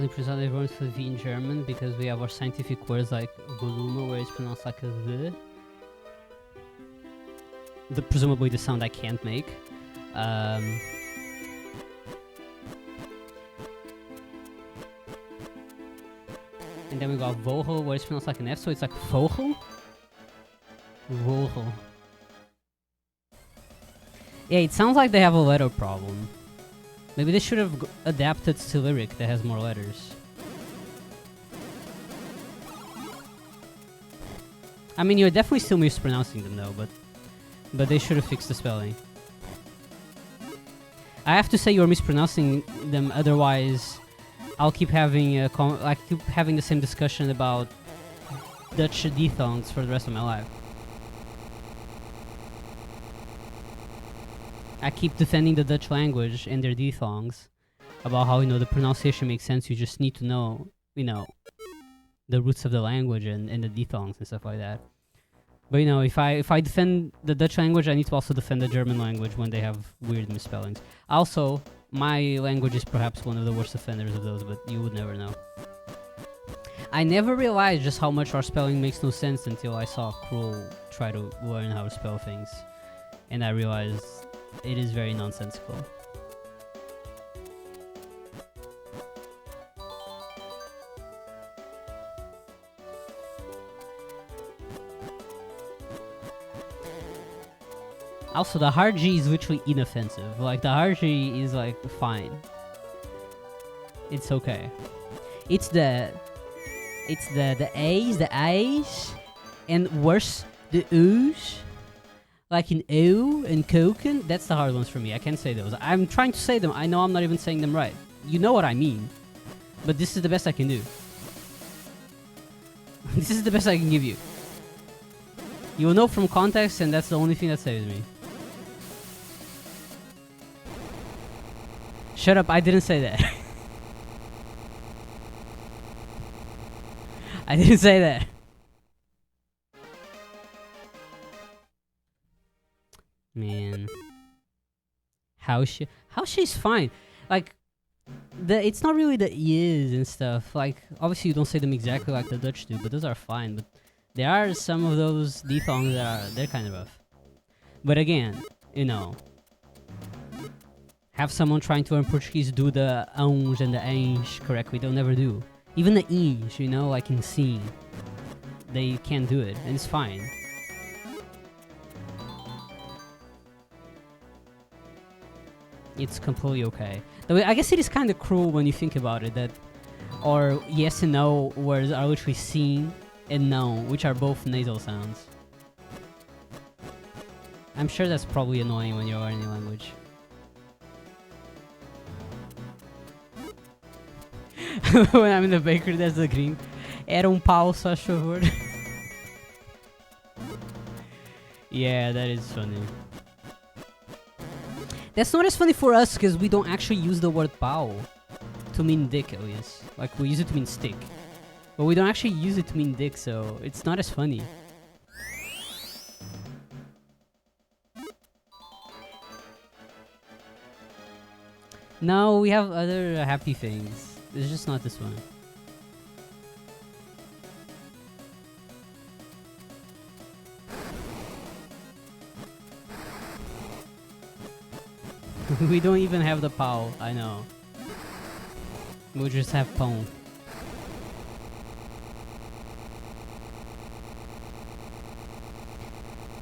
Can we present everyone to the V in German because we have our scientific words like volume where it's pronounced like a V. Presumably the sound I can't make. And then we got Vogel where it's pronounced like an F, so it's like Vogel? Vogel. Yeah, it sounds like they have a letter problem. Maybe they should have adapted to lyric that has more letters. I mean, you're definitely still mispronouncing them though, but they should have fixed the spelling. I have to say you're mispronouncing them, otherwise I'll keep having the same discussion about Dutch diphthongs for the rest of my life. I keep defending the Dutch language and their diphthongs about how, the pronunciation makes sense. You just need to know, the roots of the language and the diphthongs and stuff like that. But, if I defend the Dutch language, I need to also defend the German language when they have weird misspellings. Also, my language is perhaps one of the worst offenders of those, but you would never know. I never realized just how much our spelling makes no sense until I saw Cruel try to learn how to spell things. And I realized it is very nonsensical. Also, the hard G is literally inoffensive. Like, the hard G is, like, fine. It's okay. It's the A's, the I's, and worse, the U's. Like in ew and koken, that's the hard ones for me. I can't say those. I'm trying to say them. I know I'm not even saying them right. You know what I mean. But this is the best I can do. This is the best I can give you. You will know from context, and that's the only thing that saves me. Shut up, I didn't say that. I didn't say that. Man, Howshe's fine. Like, it's not really the is and stuff. Like, obviously you don't say them exactly like the Dutch do, but those are fine. But there are some of those diphthongs that they're kind of rough. But again, have someone trying to learn Portuguese do the uns and the ens correctly. They'll never do. Even the ens, like in seen, they can't do it, and it's fine. It's completely okay. I guess it is kind of cruel when you think about it, that or yes and no words are literally seen and no, which are both nasal sounds. I'm sure that's probably annoying when you're learning a language. When I'm in the bakery, there's the green. Era pau, só favor. Yeah, that is funny. That's not as funny for us because we don't actually use the word pau to mean dick, at least. Like, we use it to mean stick. But we don't actually use it to mean dick, so it's not as funny. No, we have other happy things. It's just not this one. We don't even have the pau, I know. We just have pão.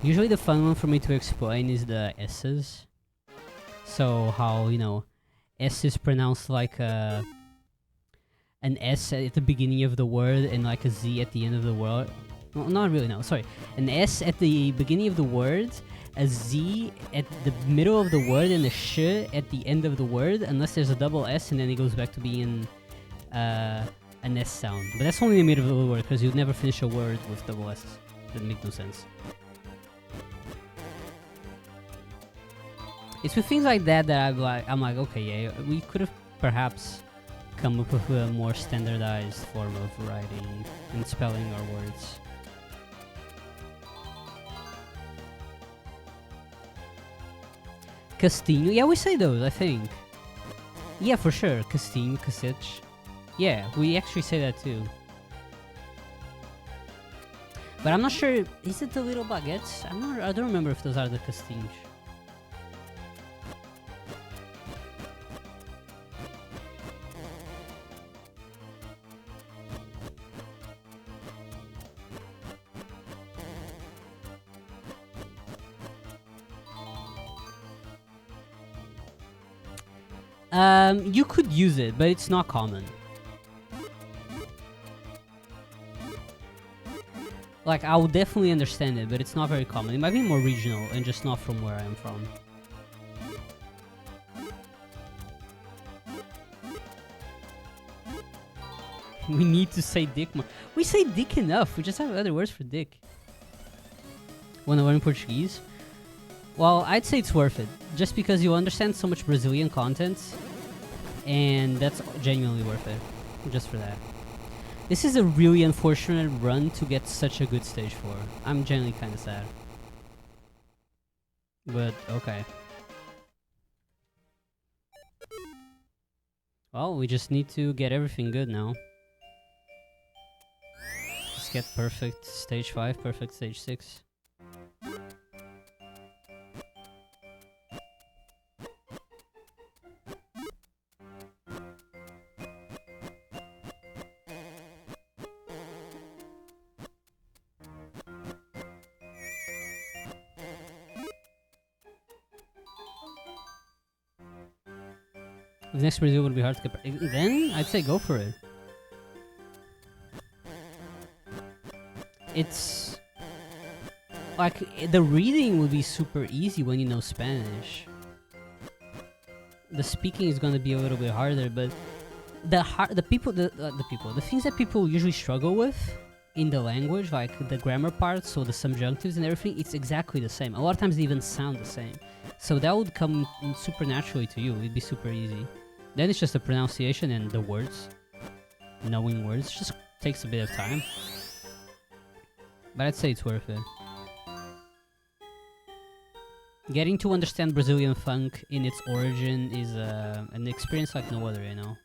Usually the fun one for me to explain is the S's. So how, S is pronounced like an S at the beginning of the word and like a Z at the end of the word. No, not really, no, sorry. An S at the beginning of the word, a Z at the middle of the word, and a sh at the end of the word, unless there's a double S and then it goes back to being an S sound. But that's only in the middle of the word, because you'd never finish a word with double S's. That make no sense. It's with things like that that I'm like, okay, yeah, we could have perhaps come up with a more standardized form of writing and spelling our words. Castinho, yeah, we say those, I think. Yeah, for sure. Castinho, cacete. Yeah, we actually say that too. But I'm not sure. Is it the little baguettes? I don't remember if those are the castinge. You could use it, but it's not common. Like, I would definitely understand it, but it's not very common. It might be more regional and just not from where I am from. We need to say dick more. We say dick enough. We just have other words for dick. Wanna learn Portuguese? Well, I'd say it's worth it. Just because you understand so much Brazilian content. And that's genuinely worth it. Just for that. This is a really unfortunate run to get such a good stage 4. I'm genuinely kind of sad. But, okay. Well, we just need to get everything good now. Just get perfect stage 5, perfect stage 6. The next Brazil would be hard to get. Then I'd say go for it. It's like the reading would be super easy when you know Spanish. The speaking is gonna be a little bit harder, but the things that people usually struggle with in the language, like the grammar parts, so the subjunctives and everything, it's exactly the same. A lot of times they even sound the same. So that would come super naturally to you. It'd be super easy. Then it's just the pronunciation and the words. Knowing words just takes a bit of time. But I'd say it's worth it. Getting to understand Brazilian funk in its origin is an experience like no other, you know?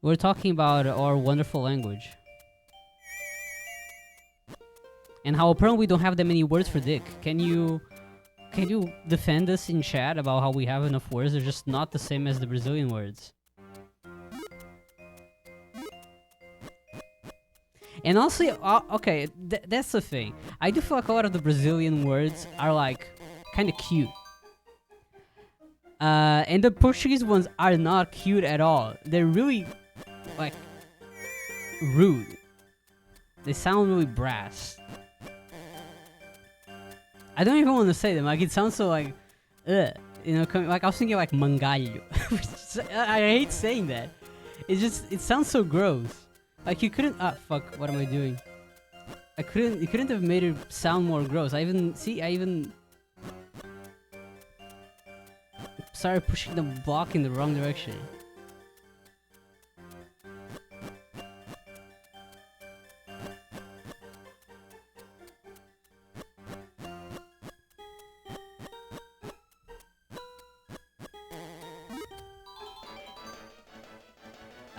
We're talking about our wonderful language. And how apparently we don't have that many words for dick. Can you defend us in chat about how we have enough words? They're just not the same as the Brazilian words. And also, okay, that's the thing. I do feel like a lot of the Brazilian words are like kind of cute. And the Portuguese ones are not cute at all. They're really like rude. They sound really brass. I don't even want to say them. Like, it sounds so like, ugh. You know, like I was thinking like mangalho. I hate saying that. It sounds so gross. Like you couldn't. Ah, fuck. What am I doing? You couldn't have made it sound more gross. I even started pushing the block in the wrong direction.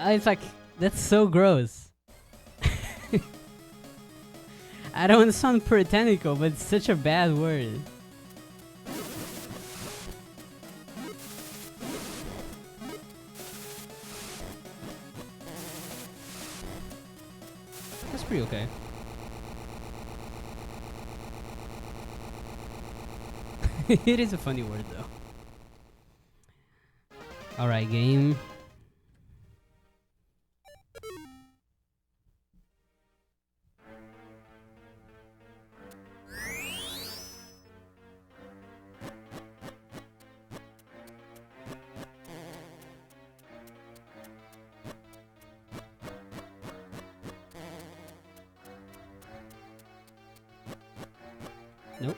It's like, that's so gross. I don't want to sound puritanical, but it's such a bad word. That's pretty okay. It is a funny word, though. Alright, game. Nope.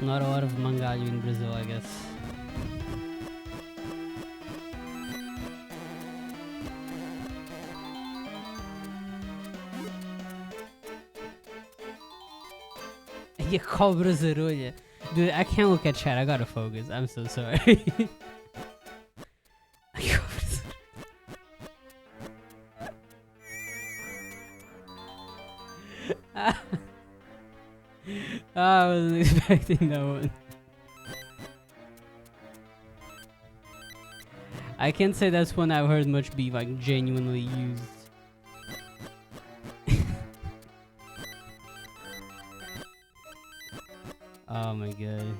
Not a lot of mangalho in Brazil, I guess. You cobra zarulha. Dude, I can't look at chat. I gotta focus. I'm so sorry. I wasn't expecting that one. I can't say that's one I've heard much be like genuinely used. Oh my god.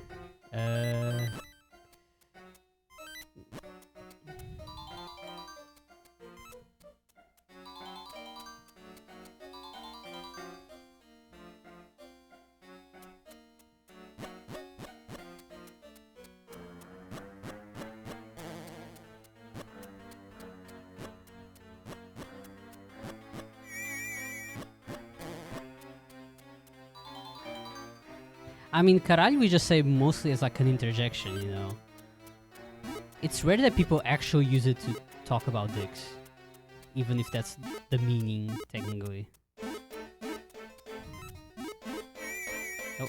I mean, caralho we just say mostly as like an interjection, you know? It's rare that people actually use it to talk about dicks. Even if that's the meaning, technically. Oh.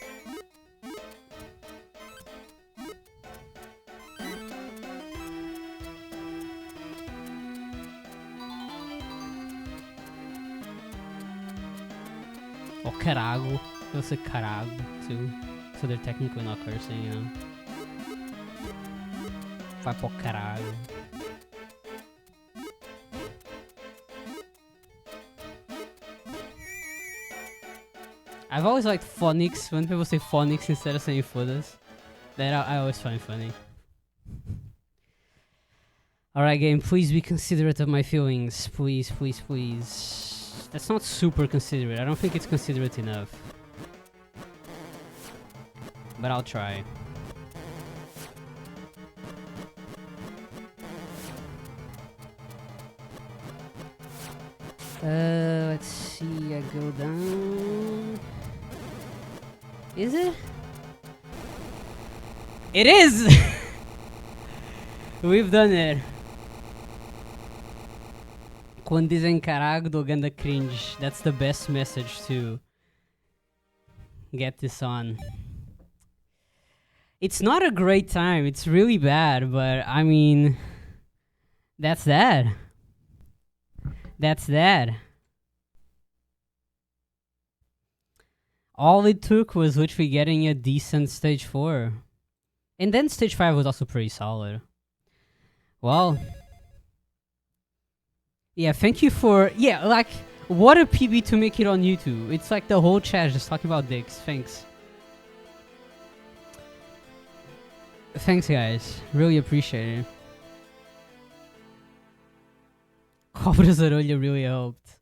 Or carago. They'll say carago, too. So they're technically not cursing, you know? Vai pro caralho. I've always liked phonics when people say phonics instead of saying fodas. That I always find funny. Alright, game, please be considerate of my feelings. Please, please, please. That's not super considerate. I don't think it's considerate enough. But I'll try. Let's see, I go down. Is it? It is! We've done it. Quando dizem carago, dou ganda cringe. That's the best message to get this on. It's not a great time. It's really bad, but I mean, that's that. That's that. All it took was literally getting a decent stage 4. And then stage 5 was also pretty solid. Well, yeah, thank you for, yeah, like, what a PB to make it on YouTube. It's like the whole chat just talking about dicks. Thanks. Thanks, guys. Really appreciate it. Cobra Zarolha really helped.